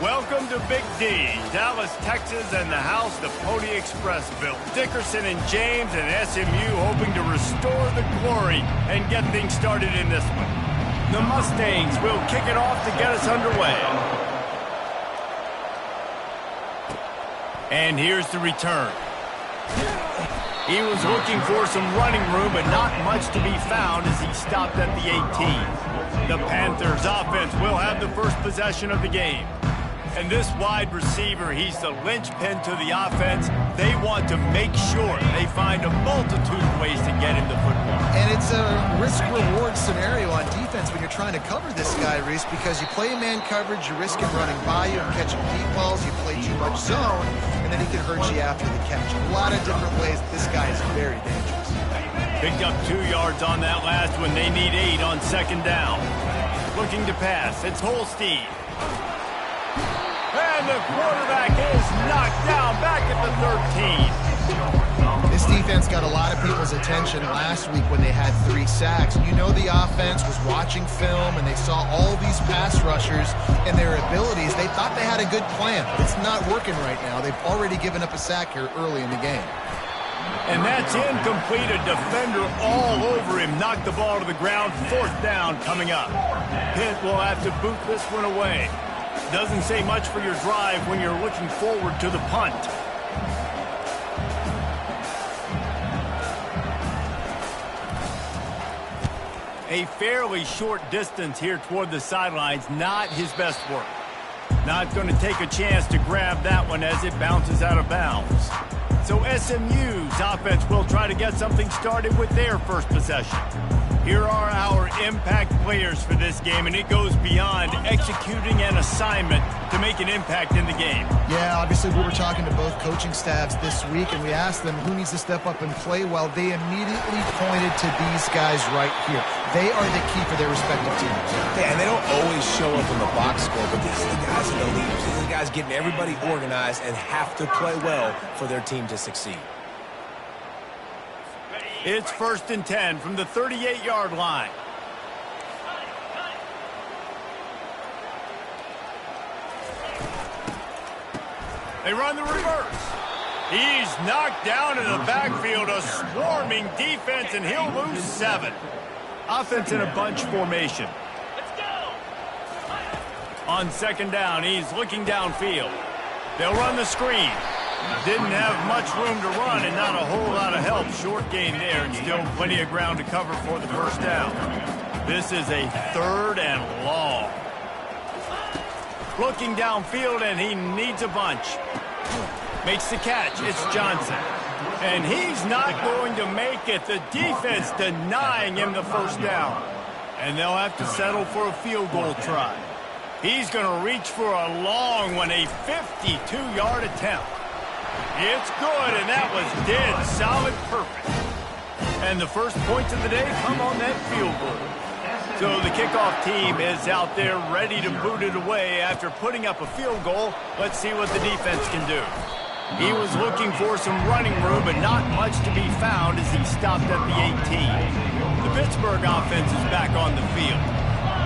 Welcome to Big D, Dallas, Texas, and the house the Pony Express built. Dickerson and James and SMU hoping to restore the glory and get things started in this one. The Mustangs will kick it off to get us underway. And here's the return. He was looking for some running room, but not much to be found as he stopped at the 18. The Panthers offense will have the first possession of the game. And this wide receiver, he's the linchpin to the offense. They want to make sure they find a multitude of ways to get him the football. And it's a risk-reward scenario on defense when you're trying to cover this guy, Reese, because you play man coverage, you risk him running by you and catching deep balls, you play too much zone, and then he can hurt you after the catch. A lot of different ways. This guy is very dangerous. Picked up 2 yards on that last one. They need 8 on second down. Looking to pass. It's Holstein. And the quarterback is knocked down back at the 13. This defense got a lot of people's attention last week when they had 3 sacks. You know the offense was watching film and they saw all these pass rushers and their abilities. They thought they had a good plan, but it's not working right now. They've already given up a sack here early in the game. And that's incomplete. A defender all over him. Knocked the ball to the ground. 4th down coming up. Pitt will have to boot this one away. Doesn't say much for your drive when you're looking forward to the punt. A fairly short distance here toward the sidelines. Not his best work. Not going to take a chance to grab that one as it bounces out of bounds. So SMU's offense will try to get something started with their first possession. Here are our impact players for this game, and it goes beyond executing an assignment to make an impact in the game. Yeah, obviously we were talking to both coaching staffs this week, and we asked them who needs to step up and play well. They immediately pointed to these guys right here. They are the key for their respective teams. Yeah, and they don't always show up in the box score, but these are the guys in the leaders. These are the guys getting everybody organized and have to play well for their team to succeed. It's 1st and 10 from the 38-yard line. They run the reverse. He's knocked down in the backfield, a swarming defense, and he'll lose 7. Offense in a bunch formation. On second down, he's looking downfield. They'll run the screen. Didn't have much room to run and not a whole lot of help. Short gain there and still plenty of ground to cover for the first down. This is a 3rd and long. Looking downfield and he needs a bunch. Makes the catch. It's Johnson. And he's not going to make it. The defense denying him the first down. And they'll have to settle for a field goal try. He's going to reach for a long one, a 52-yard attempt. It's good, and that was dead solid perfect. And the first points of the day come on that field goal. So the kickoff team is out there ready to boot it away after putting up a field goal. Let's see what the defense can do. He was looking for some running room, but not much to be found as he stopped at the 18. The Pittsburgh offense is back on the field.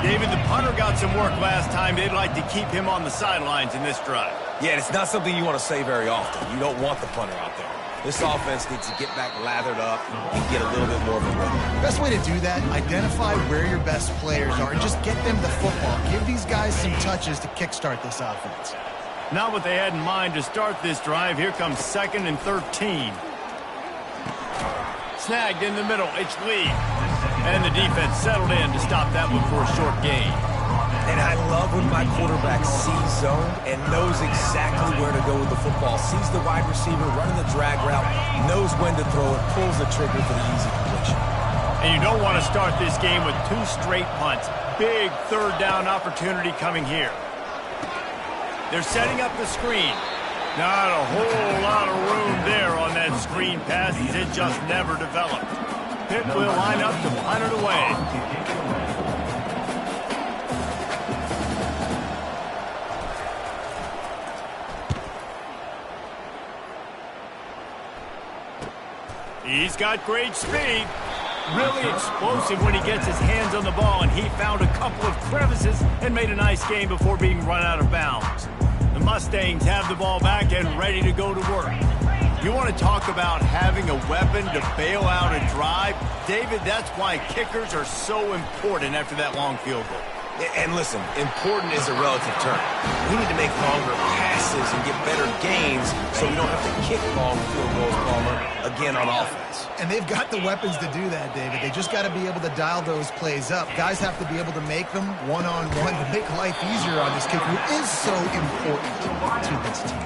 David, the punter got some work last time. They'd like to keep him on the sidelines in this drive. Yeah, it's not something you want to say very often. You don't want the punter out there. This offense needs to get back lathered up and get a little bit more of a rhythm. Best way to do that, identify where your best players are and just get them the football. Give these guys some touches to kickstart this offense. Not what they had in mind to start this drive. Here comes 2nd and 13. Snagged in the middle. It's Lee. And the defense settled in to stop that one for a short gain. And I love when my quarterback sees zone and knows exactly where to go with the football. Sees the wide receiver running the drag route, knows when to throw it, pulls the trigger for the easy completion. And you don't want to start this game with 2 straight punts. Big 3rd down opportunity coming here. They're setting up the screen. Not a whole lot of room there on that screen pass as it just never developed. Pitt will line up to punt it away. He's got great speed. Really explosive when he gets his hands on the ball, and he found a couple of crevices and made a nice game before being run out of bounds. Mustangs have the ball back and ready to go to work. You want to talk about having a weapon to bail out a drive? David, that's why kickers are so important after that long field goal. And listen, important is a relative term. We need to make longer passes and get better gains so we don't have to kick long field goals, Palmer, again on offense. And they've got the weapons to do that, David. They just got to be able to dial those plays up. Guys have to be able to make them one-on-one to make life easier on this kicker, who is so important to this team.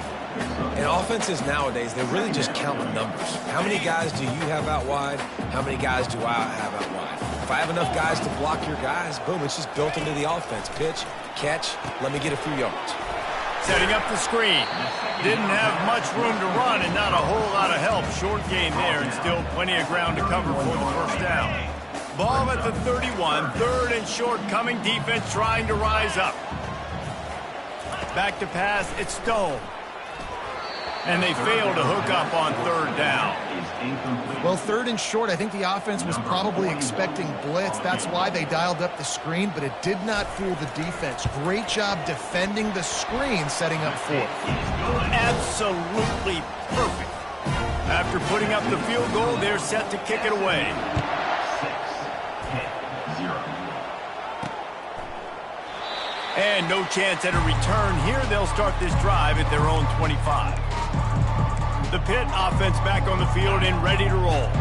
And offenses nowadays, they really just count the numbers. How many guys do you have out wide? How many guys do I have out wide? If I have enough guys to block your guys, boom, it's just built into the offense. Pitch, catch, let me get a few yards. Setting up the screen. Didn't have much room to run and not a whole lot of help. Short gain there and still plenty of ground to cover for the first down. Ball at the 31, third and short coming. Defense trying to rise up. Back to pass, it's Stone. And they fail to hook up on third down. Well, third and short, I think the offense was probably expecting blitz. That's why they dialed up the screen, but it did not fool the defense. Great job defending the screen, setting up fourth. Absolutely perfect. After putting up the field goal, they're set to kick it away. And no chance at a return here. They'll start this drive at their own 25. The Pitt offense back on the field and ready to roll.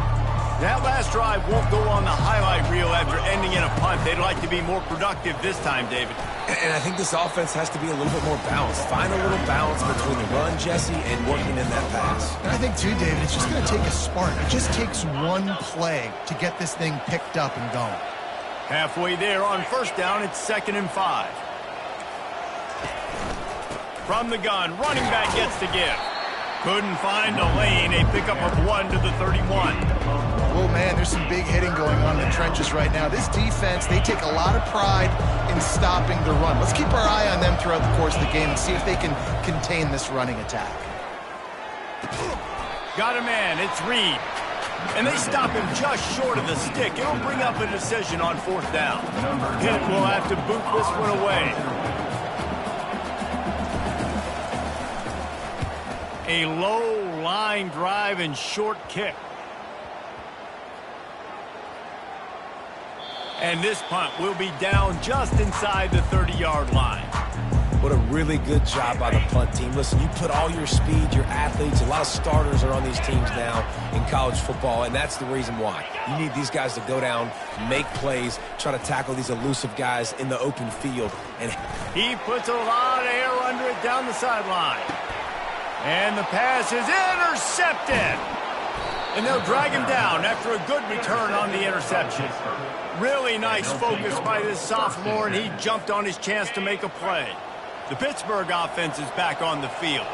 That last drive won't go on the highlight reel after ending in a punt. They'd like to be more productive this time, David. And I think this offense has to be a little bit more balanced. Find a little balance between the run, Jesse, and working in that pass. And I think, too, David, it's just going to take a spark. It just takes one play to get this thing picked up and going. Halfway there on first down, it's 2nd and 5. From the gun, running back gets to give. Couldn't find a lane. A pickup of 1 to the 31. Oh, man, there's some big hitting going on in the trenches right now. This defense, they take a lot of pride in stopping the run. Let's keep our eye on them throughout the course of the game and see if they can contain this running attack. Got a man. It's Reed. And they stop him just short of the stick. It'll bring up a decision on fourth down. Pitt will have to boot this one away. A low line drive and short kick. And this punt will be down just inside the 30-yard line. What a really good job by the punt team. Listen, you put all your speed, your athletes, a lot of starters are on these teams now in college football, and that's the reason why. You need these guys to go down, make plays, try to tackle these elusive guys in the open field. And he puts a lot of air under it down the sideline. And the pass is intercepted. And they'll drag him down after a good return on the interception. Really nice focus by this sophomore, and he jumped on his chance to make a play. The Pittsburgh offense is back on the field.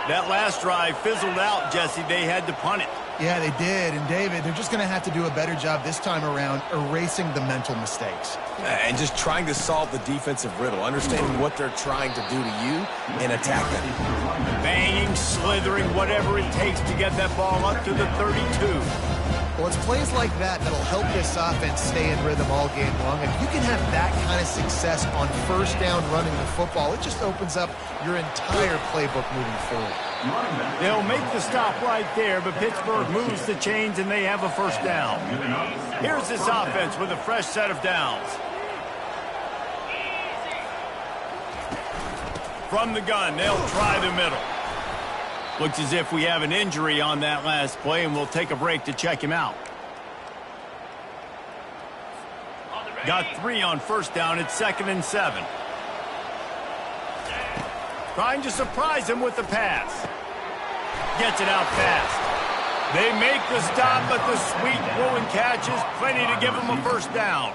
That last drive fizzled out, Jesse. They had to punt it. Yeah, they did. And, David, they're just going to have to do a better job this time around erasing the mental mistakes. And just trying to solve the defensive riddle, understanding what they're trying to do to you and attack them. Banging, slithering, whatever it takes to get that ball up to the 32. Well, it's plays like that that'll help this offense stay in rhythm all game long. If you can have that kind of success on first down running the football, it just opens up your entire playbook moving forward. They'll make the stop right there, but Pittsburgh moves the chains and they have a first down. Here's this offense with a fresh set of downs. From the gun, they'll try the middle. Looks as if we have an injury on that last play, and we'll take a break to check him out. Got 3 on first down. It's 2nd and 7. Trying to surprise him with the pass. Gets it out fast. They make the stop, but the sweet throw and catch is plenty to give them a first down.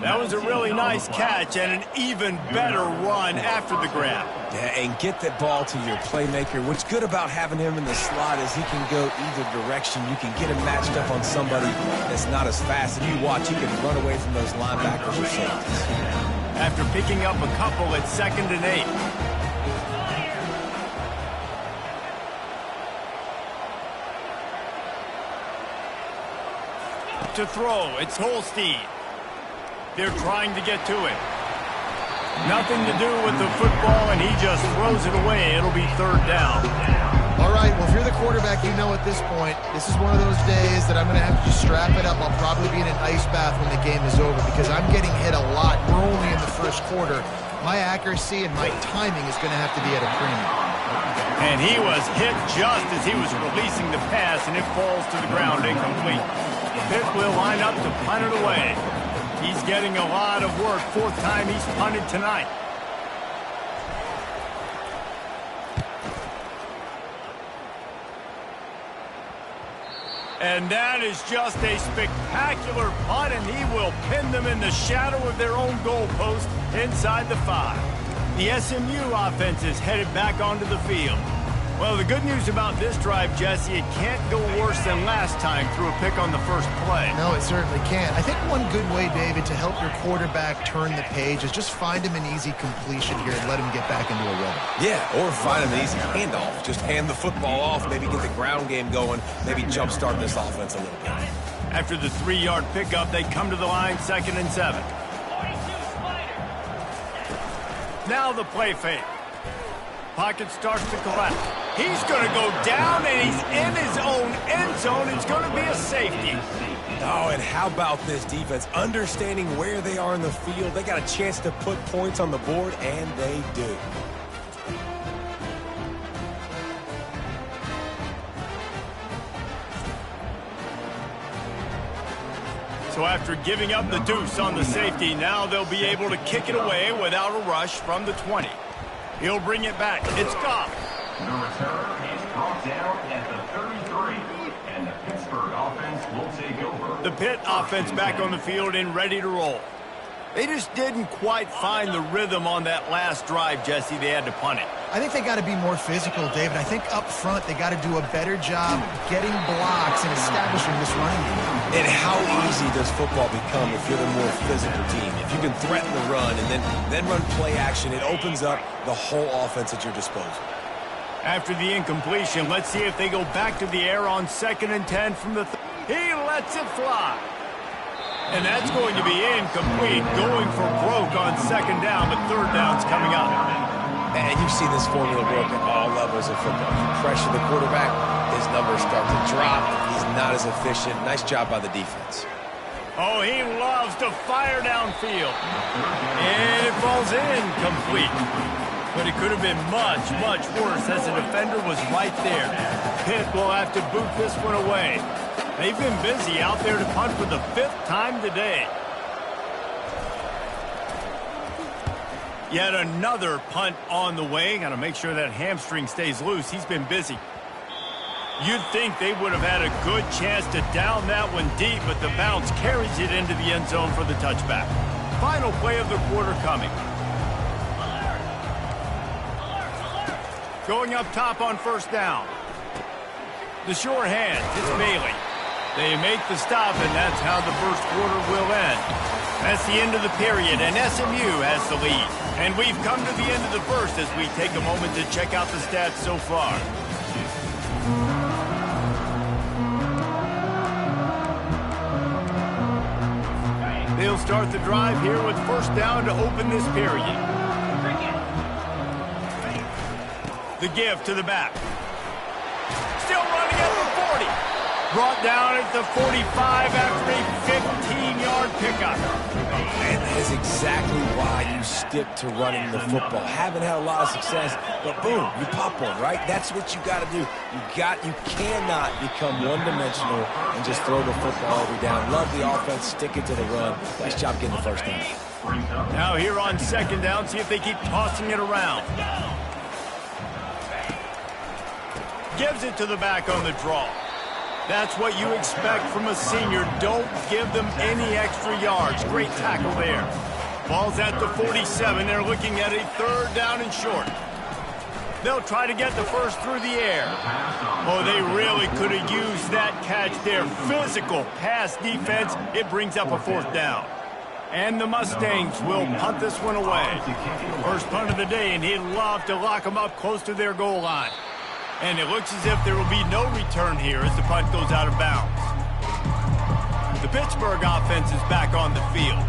That was a really nice catch and an even better run after the grab. Yeah, and get that ball to your playmaker. What's good about having him in the slot is he can go either direction. You can get him matched up on somebody that's not as fast. If you watch, he can run away from those linebackers or safeties. After picking up a couple, it's 2nd and 8. To throw, it's Holstein. They're trying to get to it. Nothing to do with the football, and he just throws it away. It'll be third down. All right, well, if you're the quarterback, you know at this point, this is one of those days that I'm going to have to just strap it up. I'll probably be in an ice bath when the game is over because I'm getting hit a lot. We're only in the first quarter. My accuracy and my timing is going to have to be at a premium. And he was hit just as he was releasing the pass, and it falls to the ground incomplete. Pitt will line up to punt it away. He's getting a lot of work. Fourth time he's punted tonight. And that is just a spectacular punt, and he will pin them in the shadow of their own goalpost inside the 5. The SMU offense is headed back onto the field. Well, the good news about this drive, Jesse, it can't go worse than last time through a pick on the first play. No, it certainly can't. I think one good way, David, to help your quarterback turn the page is just find him an easy completion here and let him get back into a rhythm. Yeah, or find him an easy handoff. Just hand the football off, maybe get the ground game going, maybe jumpstart this offense a little bit. After the 3-yard pickup, they come to the line, 2nd and 7. Now the play fake. Pocket starts to collapse. He's going to go down, and he's in his own end zone. It's going to be a safety. Oh, and how about this defense? Understanding where they are in the field. They got a chance to put points on the board, and they do. So after giving up the deuce on the safety, now they'll be able to kick it away without a rush from the 20. He'll bring it back. It's Goff. The return is brought down at the 33, and the Pittsburgh offense will take over. The Pitt offense back on the field and ready to roll. They just didn't quite find the rhythm on that last drive, Jesse. They had to punt it. I think they got to be more physical, David. I think up front they got to do a better job getting blocks and establishing this running game. And how easy does football become if you're the more physical team? If you can threaten the run and then run play action, it opens up the whole offense at your disposal. After the incompletion, let's see if they go back to the air on 2nd and 10 from the... He lets it fly. And that's going to be incomplete, going for broke on 2nd down, but 3rd down's coming up. And you've seen this formula work at all levels of football. You pressure the quarterback, his numbers start to drop. He's not as efficient. Nice job by the defense. Oh, he loves to fire downfield. And it falls incomplete. But it could have been much, much worse as the defender was right there. Pitt will have to boot this one away. They've been busy out there to punt for the 5th time today. Yet another punt on the way. Got to make sure that hamstring stays loose. He's been busy. You'd think they would have had a good chance to down that one deep, but the bounce carries it into the end zone for the touchback. Final play of the quarter coming. Going up top on 1st down. The sure hand, it's Bailey. They make the stop, and that's how the first quarter will end. That's the end of the period, and SMU has the lead. And we've come to the end of the first as we take a moment to check out the stats so far. They'll start the drive here with 1st down to open this period. The give to the back. Still running at the 40. Brought down at the 45 after a 15-yard pickup. And that is exactly why you stick to running the football. Haven't had a lot of success, but boom, you pop one, right? That's what you got to do. You cannot become one-dimensional and just throw the football every down. Love the offense, stick it to the run. Nice job getting the 1st down. Now here on 2nd down, see if they keep tossing it around. Gives it to the back on the draw. That's what you expect from a senior. Don't give them any extra yards. Great tackle there. Ball's at the 47. They're looking at a 3rd down and short. They'll try to get the first through the air. Oh, they really could have used that catch there. Physical pass defense. It brings up a 4th down. And the Mustangs will punt this one away. First punt of the day, and he'd love to lock them up close to their goal line. And it looks as if there will be no return here as the punt goes out of bounds. The Pittsburgh offense is back on the field.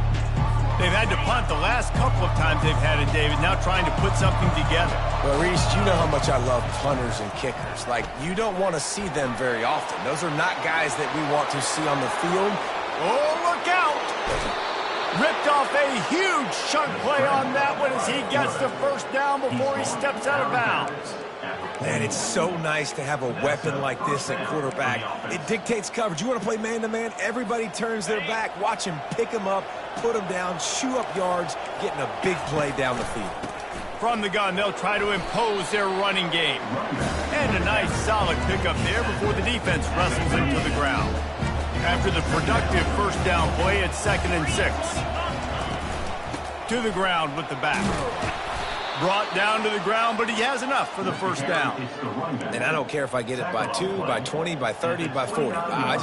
They've had to punt the last couple of times they've had it, David, now trying to put something together. Well, Reese, you know how much I love punters and kickers. Like, you don't want to see them very often. Those are not guys that we want to see on the field. Oh, look out! Ripped off a huge chunk play on that one as he gets the first down before he steps out of bounds. Man, it's so nice to have a weapon like this at quarterback. It dictates coverage. You want to play man-to-man? Everybody turns their back. Watch him pick him up, put him down, chew up yards, getting a big play down the field. From the gun, they'll try to impose their running game. And a nice, solid pickup there before the defense wrestles him to the ground. After the productive first down play, it's 2nd and 6. To the ground with the back. Brought down to the ground, but he has enough for the first down. And I don't care if I get it by 2, by 20, by 30, by 40. I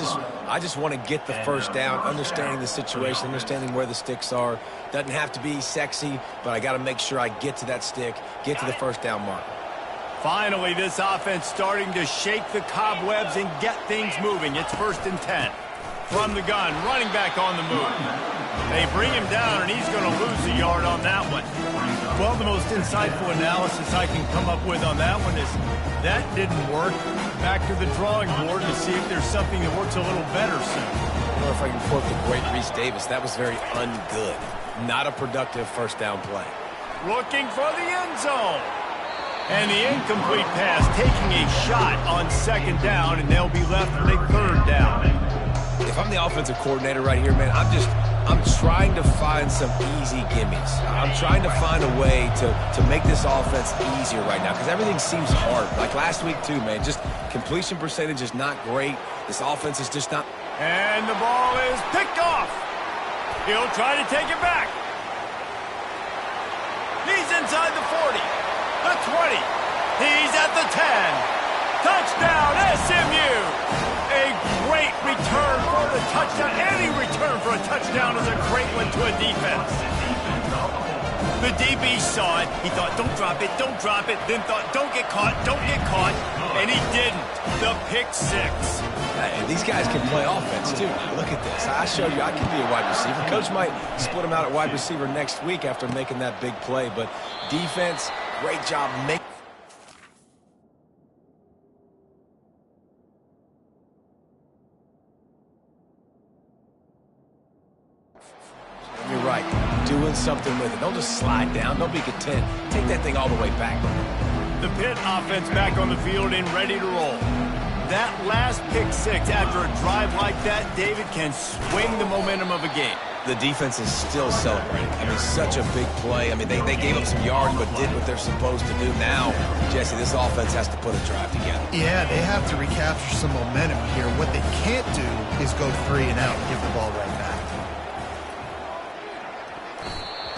just want to get the first down, understanding the situation, understanding where the sticks are. Doesn't have to be sexy, but I got to make sure I get to that stick, get to the first down mark. Finally, this offense starting to shake the cobwebs and get things moving. It's 1st and 10. From the gun, running back on the move. They bring him down, and he's going to lose a yard on that one. Well, the most insightful analysis I can come up with on that one is that didn't work. Back to the drawing board to see if there's something that works a little better soon. I don't know if I can quote the great Reese Davis. That was very ungood. Not a productive first down play. Looking for the end zone. And the incomplete pass taking a shot on 2nd down, and they'll be left with a 3rd down. If I'm the offensive coordinator right here, man, I'm trying to find some easy gimmies. I'm trying to find a way to make this offense easier right now because everything seems hard. Like last week, too, man. Just completion percentage is not great. This offense is just not. And the ball is picked off. He'll try to take it back. He's inside the 40, the 20. He's at the 10. Touchdown, SMU! A great return for the touchdown. Any return for a touchdown is a great one to a defense. The DB saw it. He thought, don't drop it, don't drop it. Then thought, don't get caught. And he didn't. The pick 6. Hey, these guys can play offense, too. Look at this. I showed you I can be a wide receiver. Coach might split him out at wide receiver next week after making that big play. But defense, great job making. You're right. Doing something with it. Don't just slide down. Don't be content. Take that thing all the way back. The Pitt offense back on the field and ready to roll. That last pick 6 after a drive like that, David, can swing the momentum of a game. The defense is still celebrating. I mean, such a big play. I mean, they gave up some yards but did what they're supposed to do. Now, Jesse, this offense has to put a drive together. Yeah, they have to recapture some momentum here. What they can't do is go 3 and out and give the ball right back.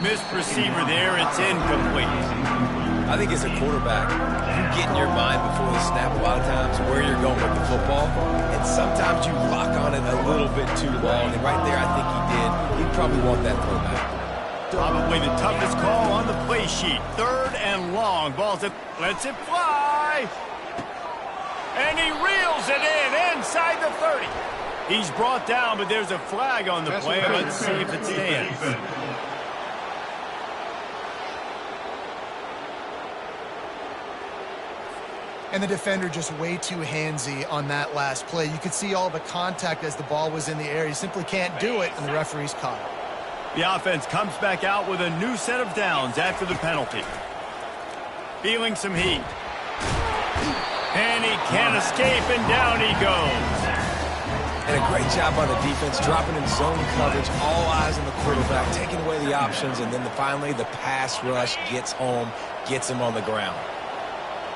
Missed receiver there. It's incomplete. I think as a quarterback, you get in your mind before the snap a lot of times where you're going with the football, and sometimes you lock on it a little bit too long, and right there I think he did. He'd probably want that throwback. Probably the toughest call on the play sheet. 3rd and long. Ball's it. Lets it fly. And he reels it in inside the 30. He's brought down, but there's a flag on the play. Let's see if it stands. And the defender just way too handsy on that last play. You could see all the contact as the ball was in the air. He simply can't do it, and the referee's caught it. The offense comes back out with a new set of downs after the penalty. Feeling some heat. And he can't escape, and down he goes. And a great job by the defense, dropping in zone coverage, all eyes on the quarterback, taking away the options, and then finally the pass rush gets home, gets him on the ground.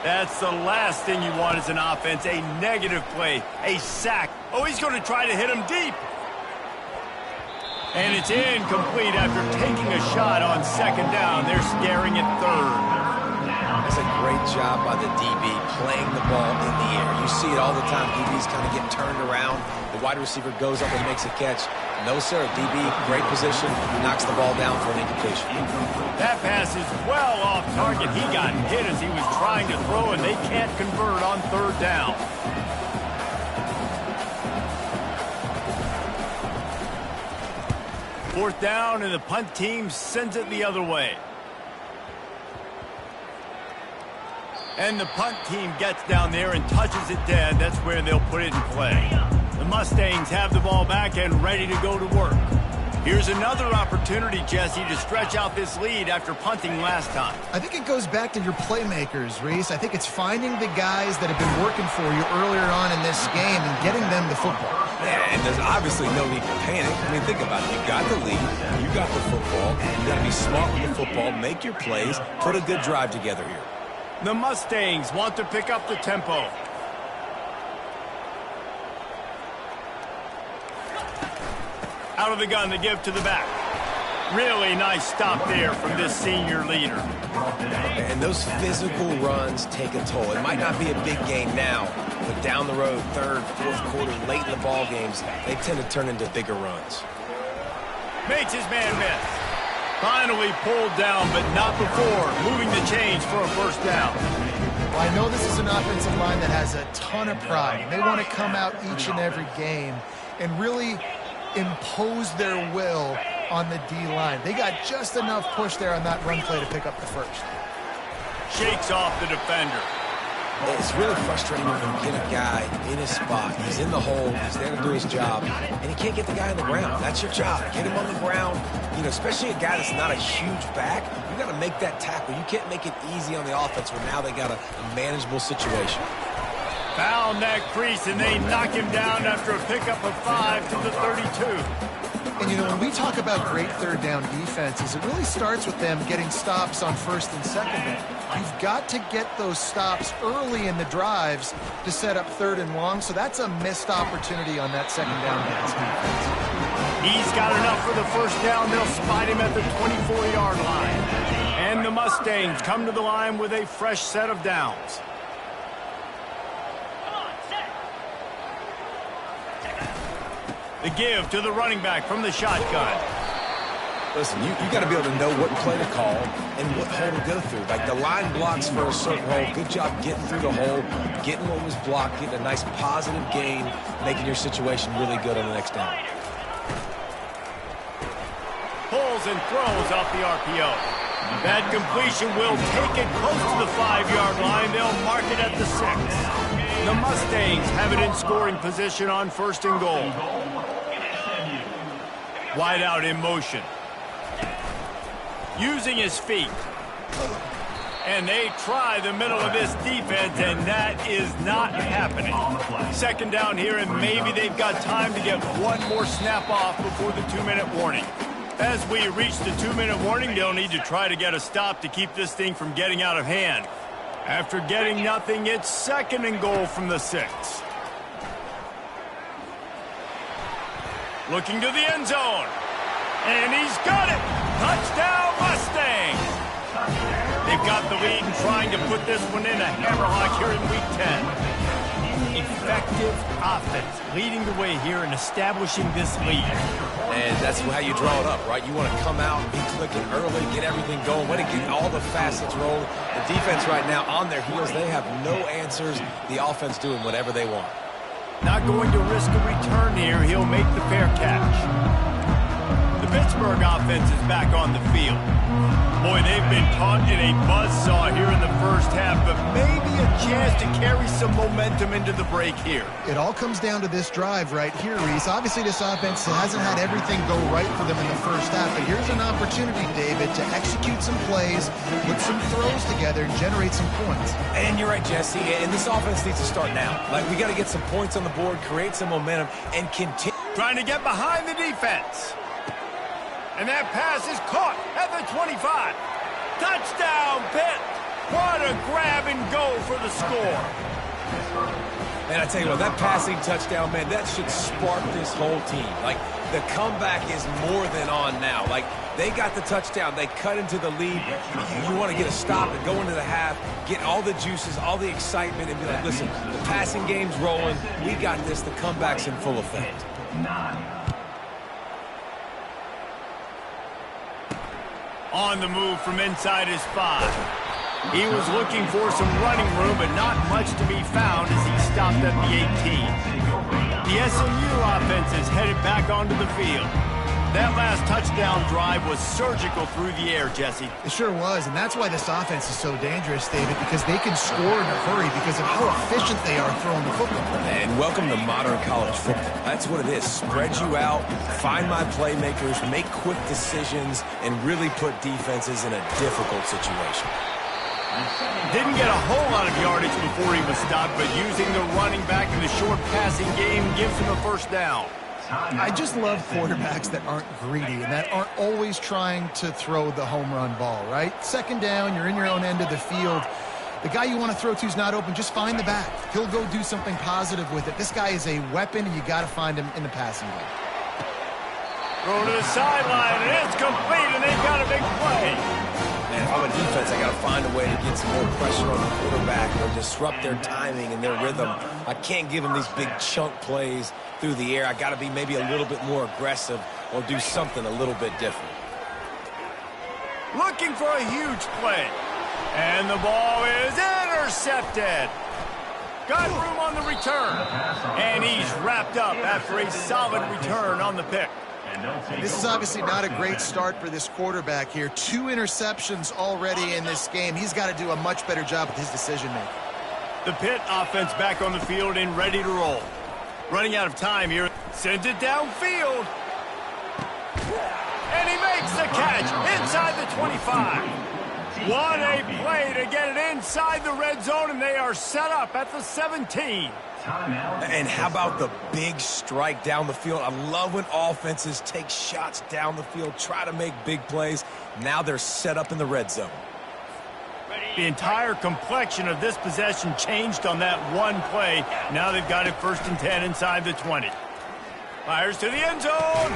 That's the last thing you want as an offense, a negative play, a sack. Oh, he's going to try to hit him deep. And it's incomplete after taking a shot on 2nd down. They're scaring it 3rd. That's a great job by the DB playing the ball in the air. You see it all the time. DBs kind of get turned around. The wide receiver goes up and makes a catch. No, sir. DB, great position, knocks the ball down for an incompletion. That pass is well off target. He got hit as he was trying to throw, and they can't convert on 3rd down. 4th down, and the punt team sends it the other way. And the punt team gets down there and touches it dead. That's where they'll put it in play. The Mustangs have the ball back and ready to go to work. Here's another opportunity, Jesse, to stretch out this lead after punting last time. I think it goes back to your playmakers, Reese. I think it's finding the guys that have been working for you earlier on in this game and getting them the football. Yeah, and there's obviously no need to panic. I mean, think about it. You got the lead. You got the football. You got to be smart with the football, make your plays, put a good drive together here. The Mustangs want to pick up the tempo. Out of the gun to give to the back. Really nice stop there from this senior leader. And those physical runs take a toll. It might not be a big gain now, but down the road, 3rd, 4th quarter, late in the ball games, they tend to turn into bigger runs. Makes his man miss. Finally pulled down, but not before moving the chains for a 1st down. Well, I know this is an offensive line that has a ton of pride. They want to come out each and every game and really impose their will on the D-line. They got just enough push there on that run play to pick up the 1st. Shakes off the defender. It's really frustrating when you get a guy in his spot. He's in the hole. He's there to do his job, and he can't get the guy on the ground. That's your job. Get him on the ground. You know, especially a guy that's not a huge back. You got to make that tackle. You can't make it easy on the offense when now they got a manageable situation. Found that crease, and they knock him down after a pickup of 5 to the 32. And, you know, when we talk about great 3rd down defenses, it really starts with them getting stops on 1st and 2nd down. You've got to get those stops early in the drives to set up 3rd and long, so that's a missed opportunity on that 2nd down pass defense. He's got enough for the 1st down. They'll spot him at the 24-yard line. And the Mustangs come to the line with a fresh set of downs. The give to the running back from the shotgun. Listen, you got to be able to know what play to call and what hole to go through. Like the line blocks for a certain hole. Good job getting through the hole, getting what was blocked, getting a nice positive gain, making your situation really good on the next down. Pulls and throws off the RPO. That completion will take it close to the 5-yard line. They'll mark it at the 6. The Mustangs have it in scoring position on 1st and goal. Wide out in motion. Using his feet. And they try the middle of this defense, and that is not happening. 2nd down here, and maybe they've got time to get one more snap off before the 2-minute warning. As we reach the 2-minute warning, they'll need to try to get a stop to keep this thing from getting out of hand. After getting nothing, it's 2nd and goal from the 6. Looking to the end zone. And he's got it! Touchdown, Mustangs! They've got the lead and trying to put this one in a hammerlock here in Week 10. Effective offense leading the way here and establishing this lead. And that's how you draw it up, right? You want to come out and be clicking early, get everything going, want to get all the facets rolling. The defense right now on their heels, they have no answers. The offense doing whatever they want. Not going to risk a return here. He'll make the fair catch. The Pittsburgh offense is back on the field. Boy, they've been caught in a buzzsaw here in the 1st half, but maybe a chance to carry some momentum into the break here. It all comes down to this drive right here, Reese. Obviously, this offense hasn't had everything go right for them in the 1st half, but here's an opportunity, David, to execute some plays, put some throws together, and generate some points. And you're right, Jesse, and this offense needs to start now. Like, we got to get some points on the board, create some momentum, and continue. Trying to get behind the defense. And that pass is caught at the 25. Touchdown, Pitt. What a grab and go for the score. Man, I tell you what, that passing touchdown, man, that should spark this whole team. Like, the comeback is more than on now. Like, they got the touchdown. They cut into the lead. You want to get a stop and go into the half, get all the juices, all the excitement, and be like, listen, the passing game's rolling. We got this. The comeback's in full effect. 9. On the move from inside his 5. He was looking for some running room, but not much to be found as he stopped at the 18. The SMU offense is headed back onto the field. That last touchdown drive was surgical through the air, Jesse. It sure was, and that's why this offense is so dangerous, David, because they can score in a hurry because of how efficient they are throwing the football. And welcome to modern college football. That's what it is. Spread you out, find my playmakers, make quick decisions, and really put defenses in a difficult situation. Didn't get a whole lot of yardage before he was stopped, but using the running back in the short passing game gives him a first down. I just love quarterbacks that aren't greedy and that aren't always trying to throw the home run ball, right? Second down, you're in your own end of the field. The guy you want to throw to is not open. Just find the back. He'll go do something positive with it. This guy is a weapon, and you got to find him in the passing game. Throw to the sideline, and it's complete, and they've got a big play. Man, if I'm a defense, I got to find a way to get some more pressure on the quarterback or disrupt their timing and their rhythm. I can't give them these big chunk plays through the air. I got to be maybe a little bit more aggressive or do something a little bit different. Looking for a huge play. And the ball is intercepted. Got room on the return. And he's wrapped up after a solid return on the pick. This is obviously not a great start for this quarterback here. 2 interceptions already in this game. He's got to do a much better job with his decision-making. The Pitt offense back on the field and ready to roll. Running out of time here. Sends it downfield. And he makes the catch inside the 25. What a play to get it inside the red zone, and they are set up at the 17. And how about the big strike down the field? I love when offenses take shots down the field, try to make big plays. Now they're set up in the red zone. The entire complexion of this possession changed on that one play. Now they've got it 1st and 10 inside the 20. Fires to the end zone.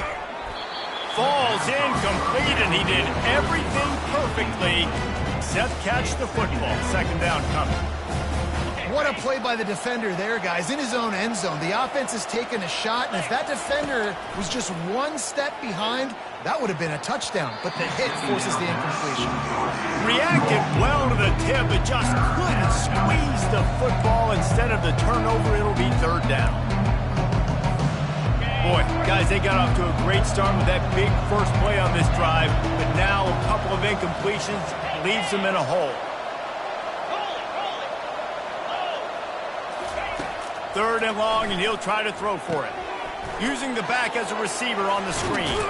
Falls incomplete, and he did everything perfectly except catch the football. 2nd down coming. What a play by the defender there, guys, in his own end zone. The offense has taken a shot, and if that defender was just 1 step behind, that would have been a touchdown, but the hit forces the incompletion. Reacted well to the tip, but just couldn't squeeze the football. Instead of the turnover, it'll be 3rd down. Boy, guys, they got off to a great start with that big first play on this drive, but now a couple of incompletions leaves them in a hole. 3rd and long, and he'll try to throw for it. Using the back as a receiver on the screen.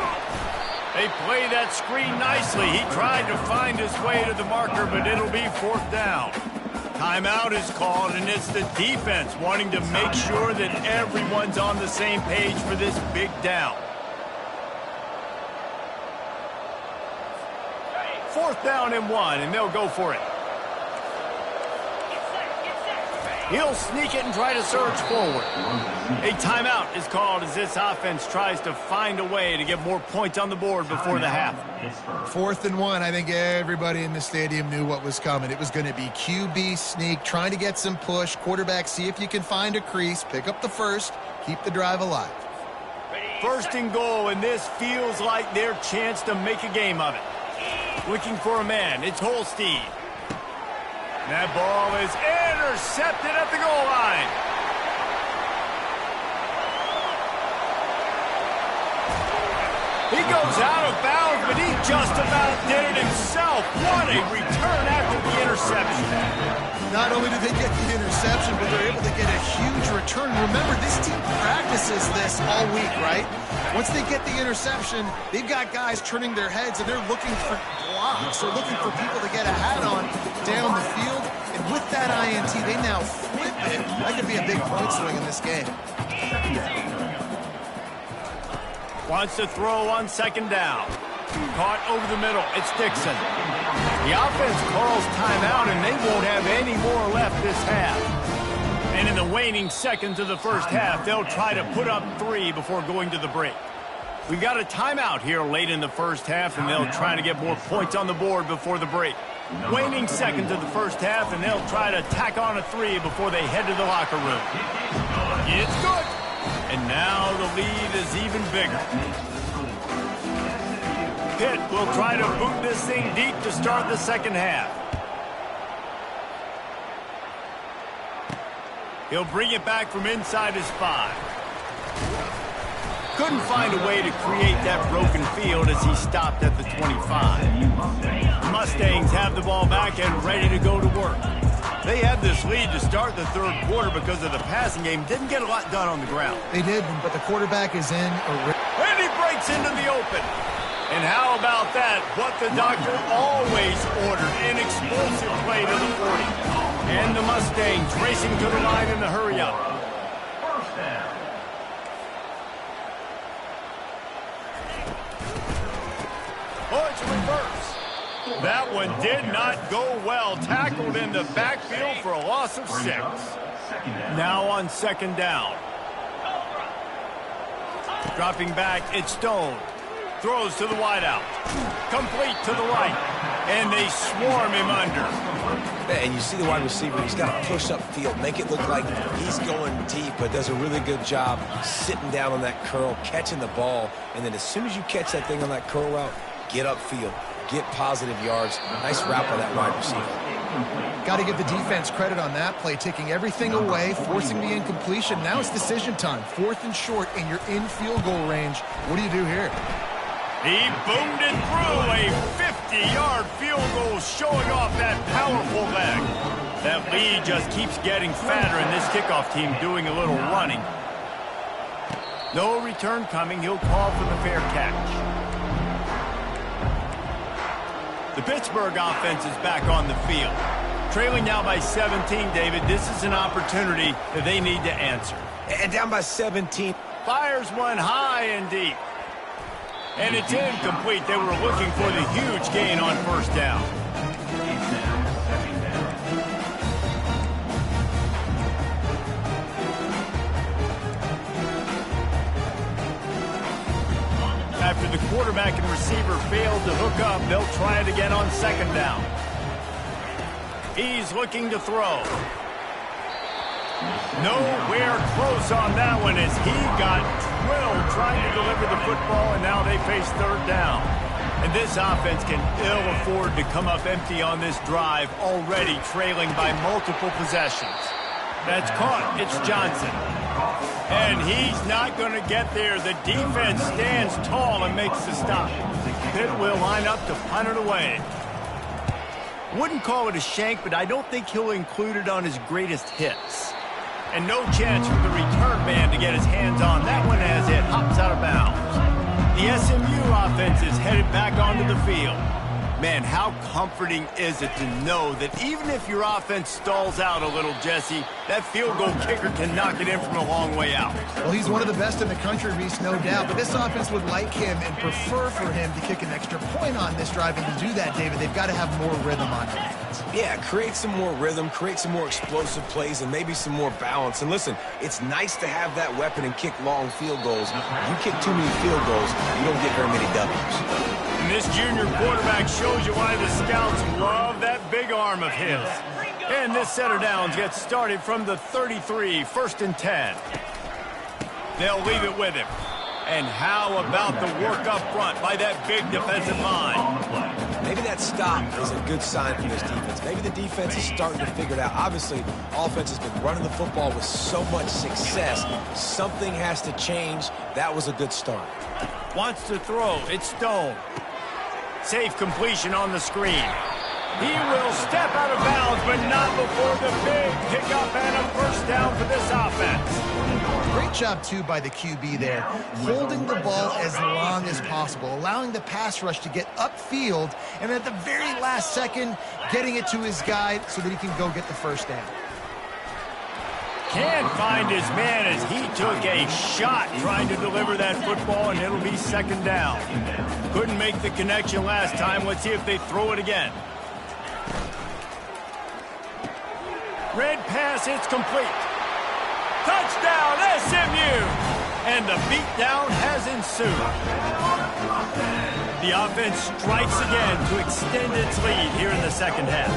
They play that screen nicely. He tried to find his way to the marker, but it'll be 4th down. Timeout is called, and it's the defense wanting to make sure that everyone's on the same page for this big down. 4th down and 1, and they'll go for it. He'll sneak it and try to surge forward. A timeout is called as this offense tries to find a way to get more points on the board before the half. 4th and 1, I think everybody in the stadium knew what was coming. It was going to be QB sneak, trying to get some push. Quarterback, see if you can find a crease, pick up the first, keep the drive alive. 1st and goal, and this feels like their chance to make a game of it. Looking for a man, it's Holstein. That ball is intercepted at the goal line. He goes out of bounds, but he just about did it himself. What a return after the interception. Not only did they get the interception, but they're able to get a huge return. Remember, this team practices this all week, right? Once they get the interception, they've got guys turning their heads, and they're looking for blocks or looking for people to get a hat on down the field. And with that INT, they now flip it. That could be a big point swing in this game. Wants to throw on 2nd down. Caught over the middle. It's Dixon. The offense calls timeout, and they won't have any more left this half. And in the waning seconds of the first half, they'll try to put up 3 before going to the break. We've got a timeout here late in the first half, and they'll try to get more points on the board before the break. Waning seconds of the first half, and they'll try to tack on a 3 before they head to the locker room. It's good. And now the lead is even bigger. Pitt will try to boot this thing deep to start the 2nd half. He'll bring it back from inside his 5. couldn't find a way to create that broken field as he stopped at the 25. The Mustangs have the ball back and ready to go to work. They had this lead to start the third quarter because of the passing game. Didn't get a lot done on the ground. They did, but the quarterback is in a... And he breaks into the open. And how about that? What the doctor always ordered, an explosive play to the 40. And the Mustangs racing to the line in the hurry-up. First down. Oh, it's a reverse. That one did not go well. Tackled in the backfield for a loss of 6. Now on second down. Dropping back, it's Stone. Throws to the wideout. Complete to the right. And they swarm him under. And you see the wide receiver, he's got to push up field, make it look like he's going deep, but does a really good job sitting down on that curl, catching the ball, and then as soon as you catch that thing on that curl route, get upfield, get positive yards. Nice route by that wide receiver. Got to give the defense credit on that play, taking everything away, forcing the incompletion. Now it's decision time. 4th and short, and you're in field goal range. What do you do here? He boomed it through a 50-yard field goal, showing off that powerful leg. That lead just keeps getting fatter, and this kickoff team doing a little running. No return coming. He'll call for the fair catch. The Pittsburgh offense is back on the field. Trailing now by 17, David. This is an opportunity that they need to answer. And down by 17. Fires one high and deep. And it's incomplete. They were looking for the huge gain on first down. After the quarterback and receiver failed to hook up, they'll try it again on second down. He's looking to throw. Nowhere close on that one as he got drilled trying to deliver the football, and now they face third down. And this offense can ill afford to come up empty on this drive, already trailing by multiple possessions. That's caught. It's Johnson. And he's not going to get there. The defense stands tall and makes the stop. Pitt will line up to punt it away. Wouldn't call it a shank, but I don't think he'll include it on his greatest hits. And no chance for the return man to get his hands on that one as it hops out of bounds. The SMU offense is headed back onto the field. Man, how comforting is it to know that even if your offense stalls out a little, Jesse, that field goal kicker can knock it in from a long way out. Well, he's one of the best in the country, Reese, no doubt. But this offense would like him and prefer for him to kick an extra point on this drive. And to do that, David, they've got to have more rhythm on defense. Yeah, create some more rhythm, create some more explosive plays, and maybe some more balance. And listen, it's nice to have that weapon and kick long field goals. You kick too many field goals, you don't get very many W's. And this junior quarterback shows you why the scouts love that big arm of his. And this set of downs gets started from the 33, 1st and 10. They'll leave it with him. And how about the work up front by that big defensive line? Maybe that stop is a good sign from this defense. Maybe the defense is starting to figure it out. Obviously, offense has been running the football with so much success. Something has to change. That was a good start. Wants to throw. It's Stone. Safe completion on the screen. He will step out of bounds, but not before the big pickup and a first down for this offense. Great job, too, by the QB there, holding the ball as long as possible, allowing the pass rush to get upfield, and at the very last second, getting it to his guy so that he can go get the first down. Can't find his man as he took a shot trying to deliver that football, and it'll be second down. Couldn't make the connection last time. Let's see if they throw it again. Red pass, it's complete. Touchdown, SMU! And the beatdown has ensued. The offense strikes again to extend its lead here in the second half.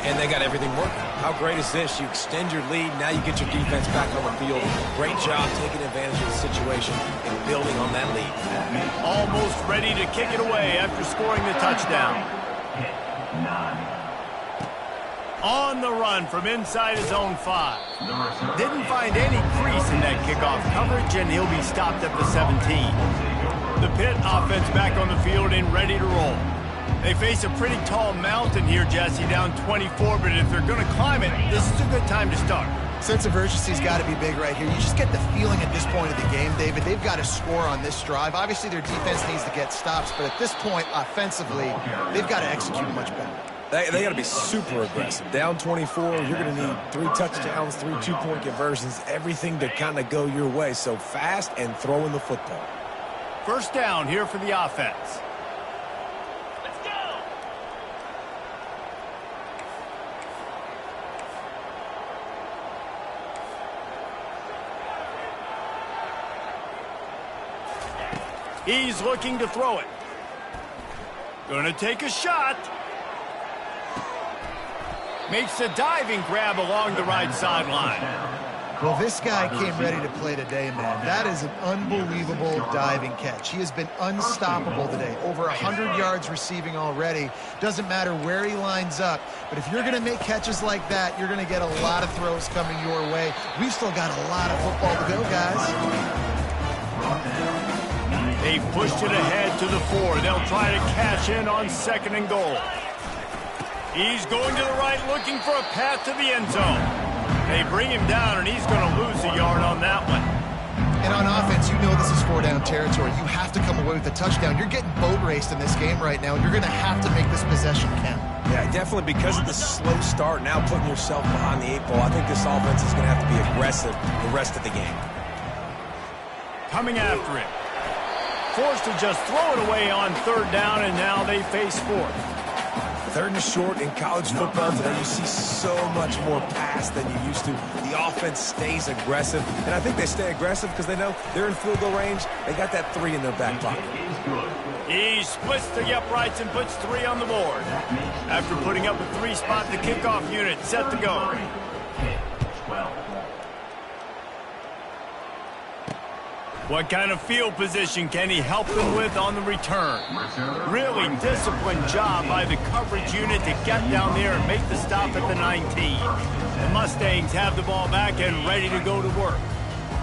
And they got everything working. How great is this? You extend your lead, now you get your defense back on the field. Great job taking advantage of the situation and building on that lead. Almost ready to kick it away after scoring the touchdown. On the run from inside his own 5. Didn't find any crease in that kickoff coverage, and he'll be stopped at the 17. The Pitt offense back on the field and ready to roll. They face a pretty tall mountain here, Jesse, down 24, but if they're going to climb it, this is a good time to start. Sense of urgency's got to be big right here. You just get the feeling at this point of the game, David, they've got to score on this drive. Obviously, their defense needs to get stops, but at this point, offensively, they've got to execute much better. They got to be super aggressive. Down 24, you're going to need 3 touchdowns, 3 two-point conversions, everything to kind of go your way. So fast and throwing the football. First down here for the offense. Let's go. He's looking to throw it. Gonna take a shot. Makes a diving grab along the right sideline. Well, this guy came ready to play today, man. That is an unbelievable diving catch. He has been unstoppable today. Over 100 yards receiving already. Doesn't matter where he lines up, but if you're going to make catches like that, you're going to get a lot of throws coming your way. We've still got a lot of football to go, guys. They pushed it ahead to the 4. They'll try to cash in on 2nd and goal. He's going to the right, looking for a path to the end zone. They bring him down, and he's going to lose a yard on that one. And on offense, you know this is 4-down territory. You have to come away with a touchdown. You're getting boat raced in this game right now. You're going to have to make this possession count. Yeah, definitely because of the slow start, now putting yourself behind the 8 ball. I think this offense is going to have to be aggressive the rest of the game. Coming after it. Forced to just throw it away on 3rd down, and now they face 4th. 3rd and short in college football today, you see so much more pass than you used to. The offense stays aggressive, and I think they stay aggressive because they know they're in field goal range. They got that 3 in their back pocket. He splits the uprights and puts 3 on the board. After putting up a 3-spot, the kickoff unit set to go. What kind of field position can he help them with on the return? Really disciplined job by the coverage unit to get down there and make the stop at the 19. The Mustangs have the ball back and ready to go to work.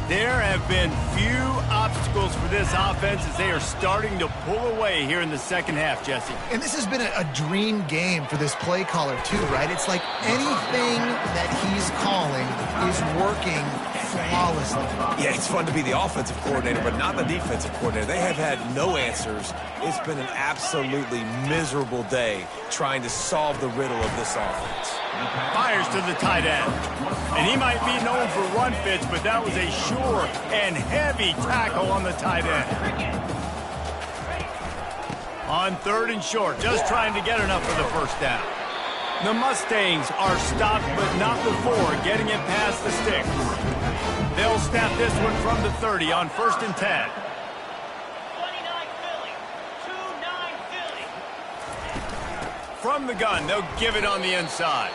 There have been few obstacles for this offense as they are starting to pull away here in the 2nd half, Jesse. And this has been a dream game for this play caller, too, right? It's like anything that he's calling is working flawlessly. Yeah, it's fun to be the offensive coordinator, but not the defensive coordinator. They have had no answers. It's been an absolutely miserable day trying to solve the riddle of this offense. Fires to the tight end. And he might be known for run fits, but that was a sure and heavy tackle on the tight end. On 3rd and short, just trying to get enough for the 1st down. The Mustangs are stopped, but not before getting it past the sticks. They'll snap this one from the 30 on 1st and 10. 29 Philly. 2-9 Philly. From the gun, they'll give it on the inside.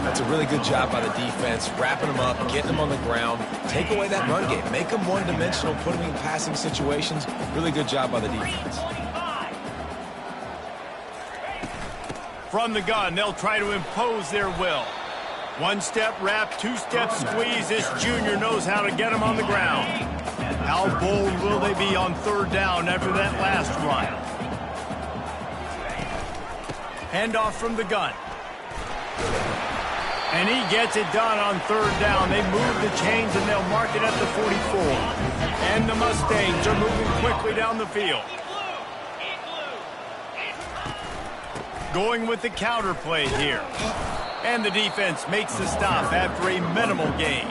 That's a really good job by the defense, wrapping them up, getting them on the ground, take away that run game, make them one-dimensional, put them in passing situations. Really good job by the defense. From the gun, they'll try to impose their will. 1-step wrap, 2-step squeeze. This junior knows how to get them on the ground. How bold will they be on 3rd down after that last run? Handoff from the gun. And he gets it done on 3rd down. They move the chains and they'll mark it at the 44. And the Mustangs are moving quickly down the field. Going with the counter play here. And the defense makes the stop after a minimal gain.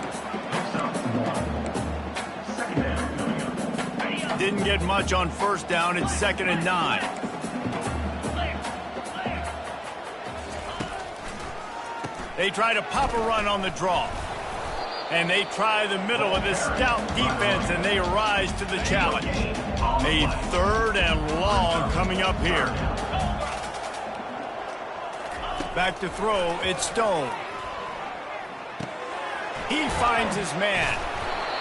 Didn't get much on 1st down. It's 2nd and 9. They try to pop a run on the draw. And they try the middle of this stout defense, and they rise to the challenge. A 3rd and long coming up here. Back to throw, it's Stone. He finds his man.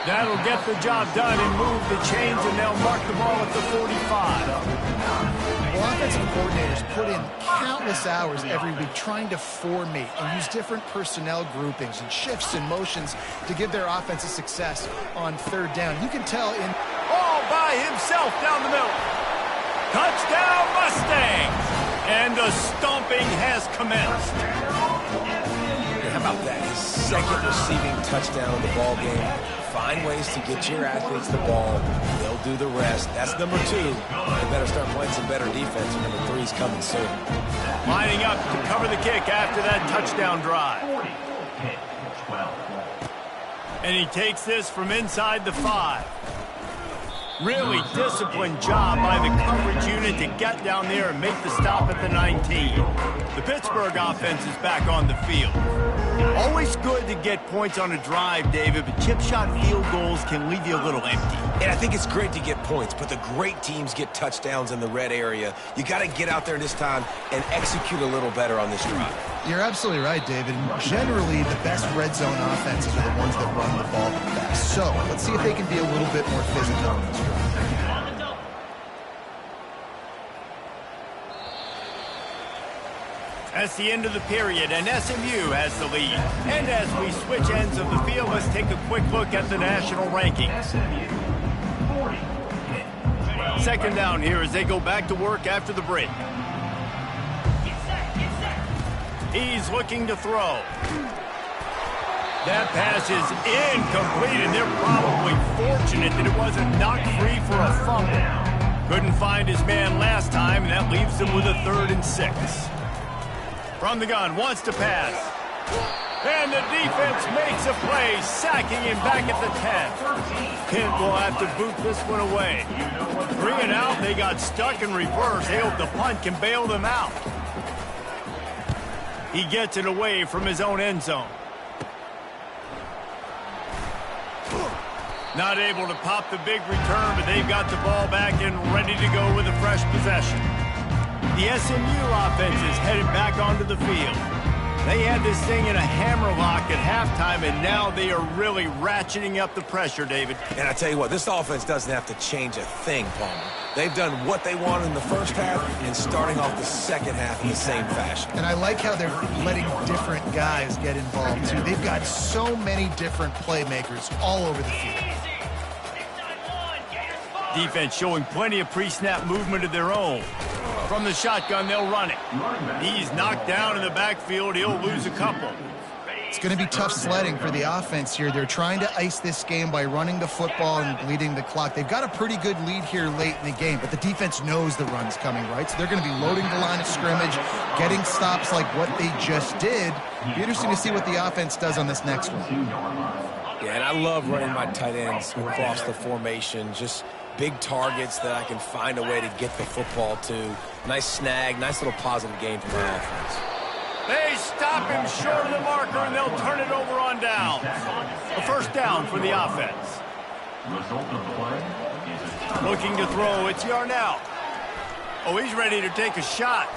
That'll get the job done and move the chains, and they'll mark the ball at the 45. Well, offensive coordinators put in countless hours every week trying to formate and use different personnel groupings and shifts and motions to give their offensive success on third down. You can tell in... All by himself down the middle. Touchdown, Mustangs! And the stomping has commenced. How about that? His second receiving touchdown of the ball game. Find ways to get your athletes the ball. They'll do the rest. That's number 2. They better start playing some better defense. Number 3's coming soon. Lining up to cover the kick after that touchdown drive. And he takes this from inside the 5. Really disciplined job by the coverage unit to get down there and make the stop at the 19. The Pittsburgh offense is back on the field. Always good to get points on a drive, David, but chip shot field goals can leave you a little empty. And I think it's great to get points, but the great teams get touchdowns in the red area. You got to get out there this time and execute a little better on this drive. You're absolutely right, David. Generally, the best red zone offenses are the ones that run the ball the best. So let's see if they can be a little bit more physical on this drive. That's the end of the period, and SMU has the lead. And as we switch ends of the field, let's take a quick look at the national rankings. Second down here as they go back to work after the break. He's looking to throw. That pass is incomplete, and they're probably fortunate that it wasn't knocked free for a fumble. Couldn't find his man last time, and that leaves them with a 3rd and 6. From the gun, wants to pass. And the defense makes a play, sacking him back at the 10. Kent will have to boot this one away. 3 and out, they got stuck in reverse. They hope the punt can bail them out. He gets it away from his own end zone. Not able to pop the big return, but they've got the ball back and ready to go with a fresh possession. The SMU offense is headed back onto the field. They had this thing in a hammerlock at halftime, and now they are really ratcheting up the pressure, David. And I tell you what, this offense doesn't have to change a thing, Palmer. They've done what they wanted in the first half and starting off the second half in the same fashion. And I like how they're letting different guys get involved, too. They've got so many different playmakers all over the field. Defense showing plenty of pre-snap movement of their own. From the shotgun, they'll run it. He's knocked down in the backfield. He'll lose a couple. It's going to be tough sledding for the offense here. They're trying to ice this game by running the football and bleeding the clock. They've got a pretty good lead here late in the game, but the defense knows the run's coming, right? So they're going to be loading the line of scrimmage, getting stops like what they just did. Be interesting to see what the offense does on this next one. Yeah, and I love running my tight ends across the formation. Just big targets that I can find a way to get the football to. Nice snag, nice little positive gain for my offense. They stop him short of the marker, and they'll turn it over on down. A first down for the offense. Looking to throw, it's Yarnell. Oh, he's ready to take a shot.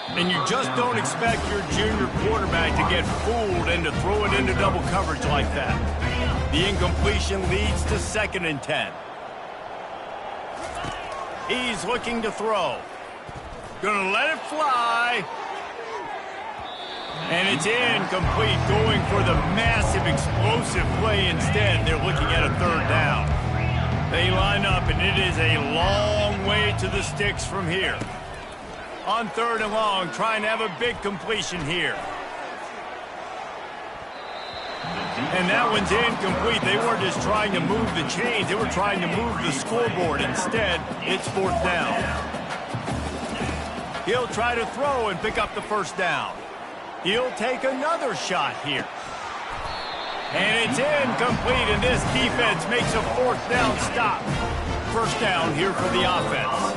And you just don't expect your junior quarterback to get fooled and to throw it into double coverage like that. The incompletion leads to 2nd and 10. He's looking to throw. Gonna let it fly. And it's incomplete, going for the massive explosive play instead. They're looking at a 3rd down. They line up, and it is a long way to the sticks from here. On 3rd and long, trying to have a big completion here. And that one's incomplete. They weren't just trying to move the chains. They were trying to move the scoreboard. Instead, it's 4th down. He'll try to throw and pick up the first down. He'll take another shot here. And it's incomplete, and this defense makes a 4th down stop. First down here for the offense.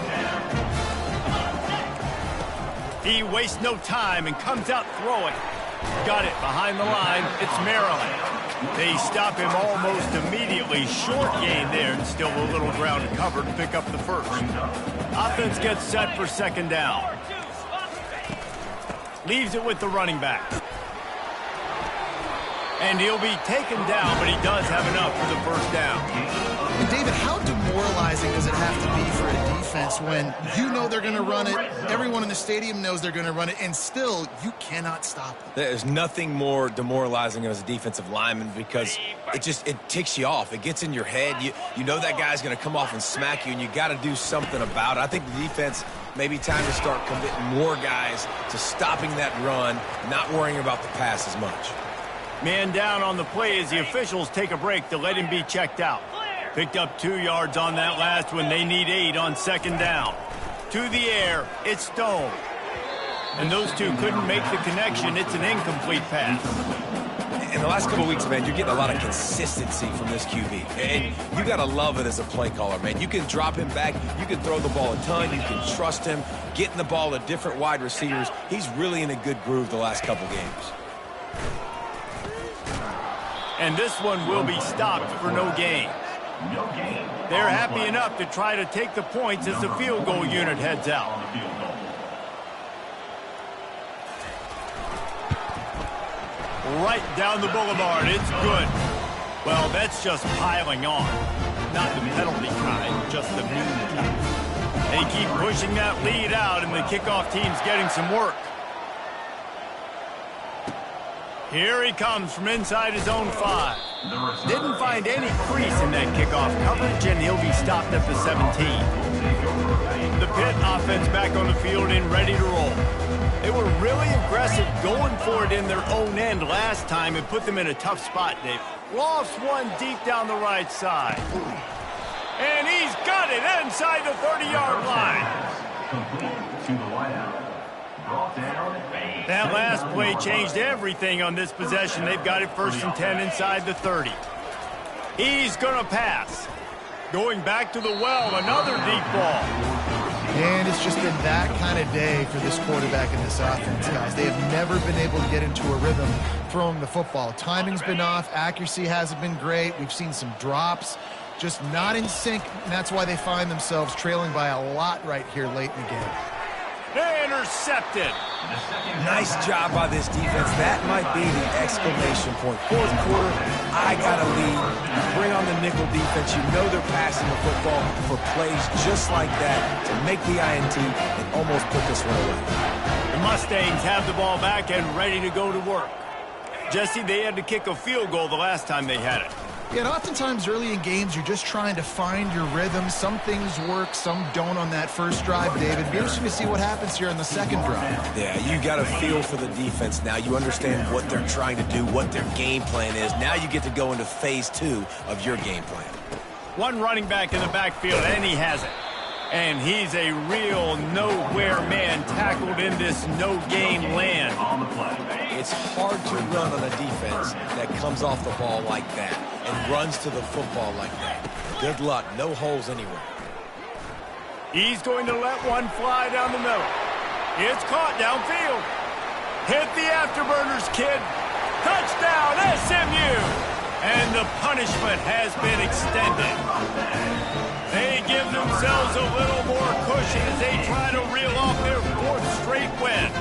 He wastes no time and comes out throwing. Got it behind the line. It's Maryland. They stop him almost immediately. Short gain there, and still a little ground to cover to pick up the first. Offense gets set for 2nd down. Leaves it with the running back. And he'll be taken down, but he does have enough for the first down. And David, how demoralizing does it have to be for a defense when you know they're going to run it, everyone in the stadium knows they're going to run it, and still you cannot stop them? There's nothing more demoralizing as a defensive lineman because it ticks you off. It gets in your head. You know that guy's going to come off and smack you, and you got to do something about it. I think the defense, maybe time to start committing more guys to stopping that run, not worrying about the pass as much. Man down on the play as the officials take a break to let him be checked out. Picked up 2 yards on that last one. They need 8 on second down. To the air, it's Stone. And those two couldn't make the connection. It's an incomplete pass. In the last couple of weeks, man, you're getting a lot of consistency from this QB. And you got to love it as a play caller, man. You can drop him back. You can throw the ball a ton. You can trust him. Getting the ball to different wide receivers. He's really in a good groove the last couple games. And this one will be stopped for no gain. They're happy enough to try to take the points as the field goal unit heads out. Right down the boulevard. It's good. Well, that's just piling on. Not the penalty kind, just the mean kind. They keep pushing that lead out, and the kickoff team's getting some work. Here he comes from inside his own 5. Didn't find any crease in that kickoff coverage, and he'll be stopped at the 17. The Pitt offense back on the field and ready to roll. They were really aggressive going for it in their own end last time and put them in a tough spot, Dave. Lofts one deep down the right side. And he's got it inside the 30-yard line. Complete to the wideout. Brought down. That last play changed everything on this possession. They've got it 1st and 10 inside the 30. He's going to pass. Going back to the well, another deep ball. And it's just been that kind of day for this quarterback and this offense, guys. They have never been able to get into a rhythm throwing the football. Timing's been off. Accuracy hasn't been great. We've seen some drops. Just not in sync, and that's why they find themselves trailing by a lot right here late in the game. Intercepted. Nice job by this defense. That might be the exclamation point. Fourth quarter, I got a lead. You bring on the nickel defense. You know they're passing the football for plays just like that to make the INT and almost put this one away. The Mustangs have the ball back and ready to go to work. Jesse, they had to kick a field goal the last time they had it. Yeah, and oftentimes early in games, you're just trying to find your rhythm. Some things work, some don't on that first drive, David. Be interesting to see what happens here on the second drive. Yeah, you got a feel for the defense now. You understand what they're trying to do, what their game plan is. Now you get to go into phase 2 of your game plan. One running back in the backfield, and he has it. And he's a real nowhere man tackled in this no-game land. On the play. It's hard to run on a defense that comes off the ball like that and runs to the football like that. Good luck. No holes anywhere. He's going to let one fly down the middle. It's caught downfield. Hit the afterburners, kid. Touchdown, SMU. And the punishment has been extended. They give themselves a little more cushion as they try to reel off their 4th straight win.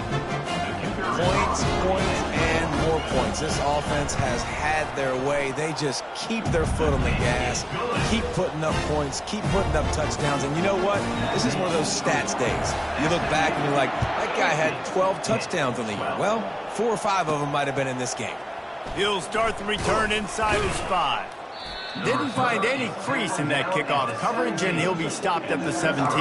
Points, and more points. This offense has had their way. They just keep their foot on the gas, keep putting up points, keep putting up touchdowns. And you know what? This is one of those stats days. You look back and you're like, that guy had 12 touchdowns in the year. Well, 4 or 5 of them might have been in this game. He'll start the return inside his 5. Didn't find any crease in that kickoff coverage, and he'll be stopped at the 17.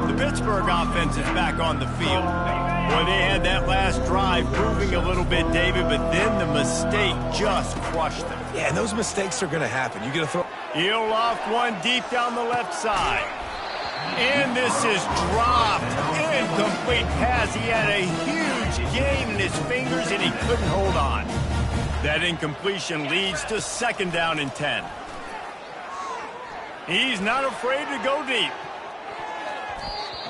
The Pittsburgh offense is back on the field. Boy, they had that last drive moving a little bit, David, but then the mistake just crushed them. Yeah, and those mistakes are going to happen. You got to throw. He'll loft one deep down the left side. And this is dropped. Incomplete pass. He had a huge gain in his fingers, and he couldn't hold on. That incompletion leads to 2nd down and 10. He's not afraid to go deep.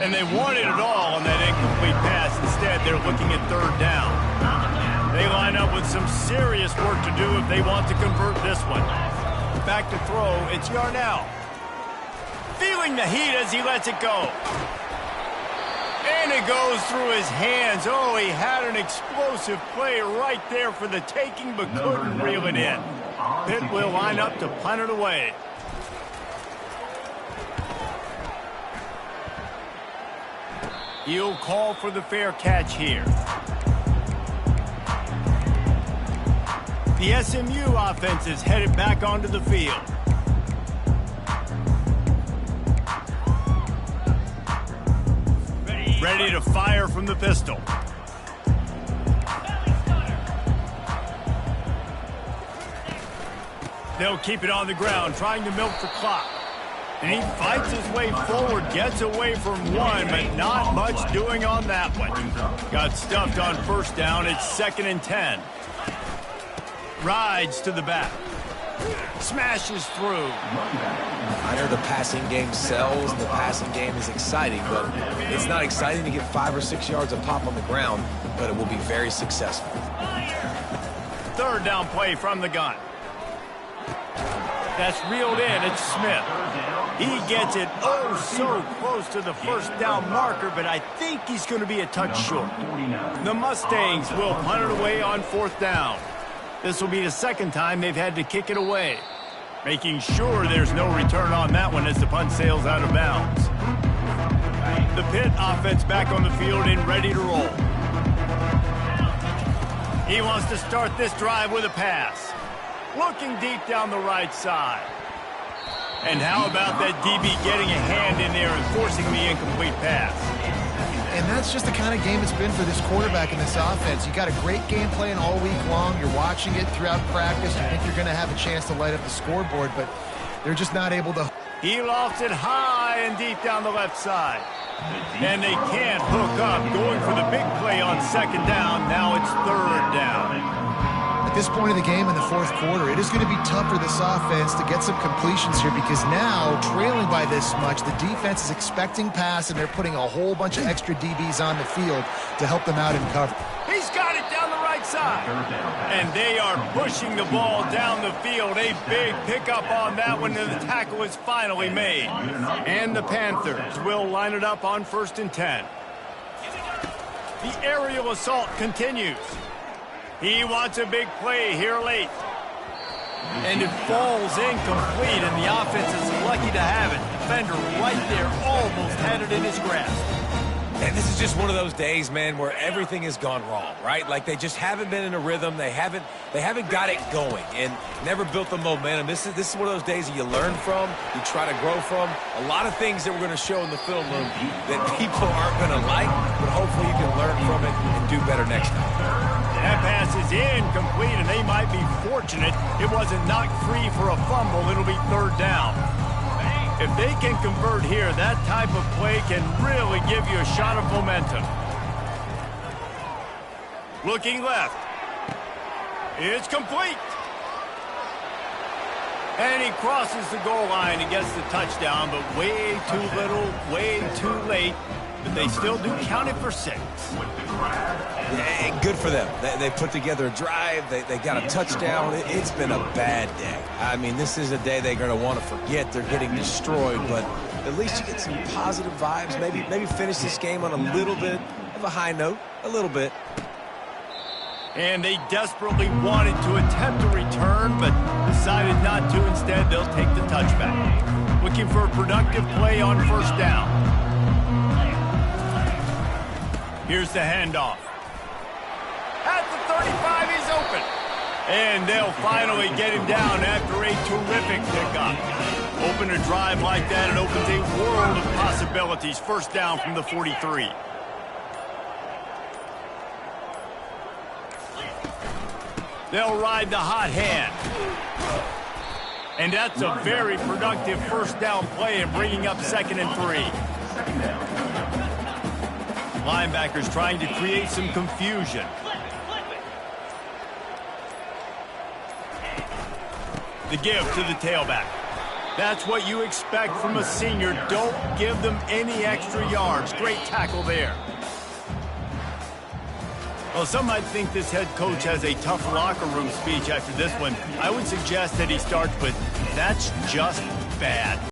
And they wanted it all on that incomplete pass. Instead, they're looking at 3rd down. They line up with some serious work to do if they want to convert this one. Back to throw, it's Yarnell. Feeling the heat as he lets it go. And it goes through his hands. Oh, he had an explosive play right there for the taking, but couldn't reel it in. Pitt will line up to punt it away. He'll call for the fair catch here. The SMU offense is headed back onto the field. Ready to fire from the pistol. They'll keep it on the ground, trying to milk the clock. And he fights his way forward, gets away from one, but not much doing on that one. Got stuffed on first down. It's 2nd and 10. Rides to the back. Smashes through. I know the passing game sells, and the passing game is exciting, but it's not exciting to get 5 or 6 yards of pop on the ground, but it will be very successful. 3rd down play from the gun. That's reeled in. It's Smith. He gets it oh so close to the first down marker, but I think he's going to be a touch short. The Mustangs will punt it away on 4th down. This will be the 2nd time they've had to kick it away. Making sure there's no return on that one as the punt sails out of bounds. The Pitt offense back on the field and ready to roll. He wants to start this drive with a pass. Looking deep down the right side. And how about that DB getting a hand in there and forcing the incomplete pass? And that's just the kind of game it's been for this quarterback in this offense. You got a great game plan all week long. You're watching it throughout practice. You think you're going to have a chance to light up the scoreboard, but they're just not able to. He lofts it high and deep down the left side. And they can't hook up. Going for the big play on 2nd down. Now it's 3rd down. At this point of the game in the 4th quarter, it is going to be tough for this offense to get some completions here because now, trailing by this much, the defense is expecting pass, and they're putting a whole bunch of extra DBs on the field to help them out in cover. He's got it down the right side. And they are pushing the ball down the field. A big pickup on that one, and the tackle is finally made. And the Panthers will line it up on 1st and 10. The aerial assault continues. He wants a big play here late. And it falls incomplete, and the offense is lucky to have it. Defender right there almost had it in his grasp. And this is just one of those days, man, where everything has gone wrong, right? Like they just haven't been in a rhythm. They haven't got it going and never built the momentum. This is one of those days that you learn from, you try to grow from. A lot of things that we're going to show in the film room that people aren't going to like, but hopefully you can learn from it and do better next time. That pass is incomplete, and they might be fortunate it wasn't knocked free for a fumble. It'll be 3rd down. If they can convert here, that type of play can really give you a shot of momentum. Looking left. It's complete. And he crosses the goal line and gets the touchdown, but way too little, way too late. But they still do count it for 6. Yeah, good for them. They put together a drive. They got a touchdown. It's been a bad day. I mean, this is a day they're going to want to forget. They're getting destroyed, but at least you get some positive vibes. Maybe finish this game on a little bit of a high note, a little bit. And they desperately wanted to attempt a return, but decided not to. Instead, they'll take the touchback. Looking for a productive play on 1st down. Here's the handoff. At the 35, he's open. And they'll finally get him down after a terrific pickup. Open a drive like that, it opens a world of possibilities. 1st down from the 43. They'll ride the hot hand. And that's a very productive 1st down play and bringing up 2nd and 3. Linebackers trying to create some confusion. The give to the tailback. That's what you expect from a senior. Don't give them any extra yards. Great tackle there. Well, some might think this head coach has a tough locker room speech after this one. I would suggest that he starts with, "That's just bad."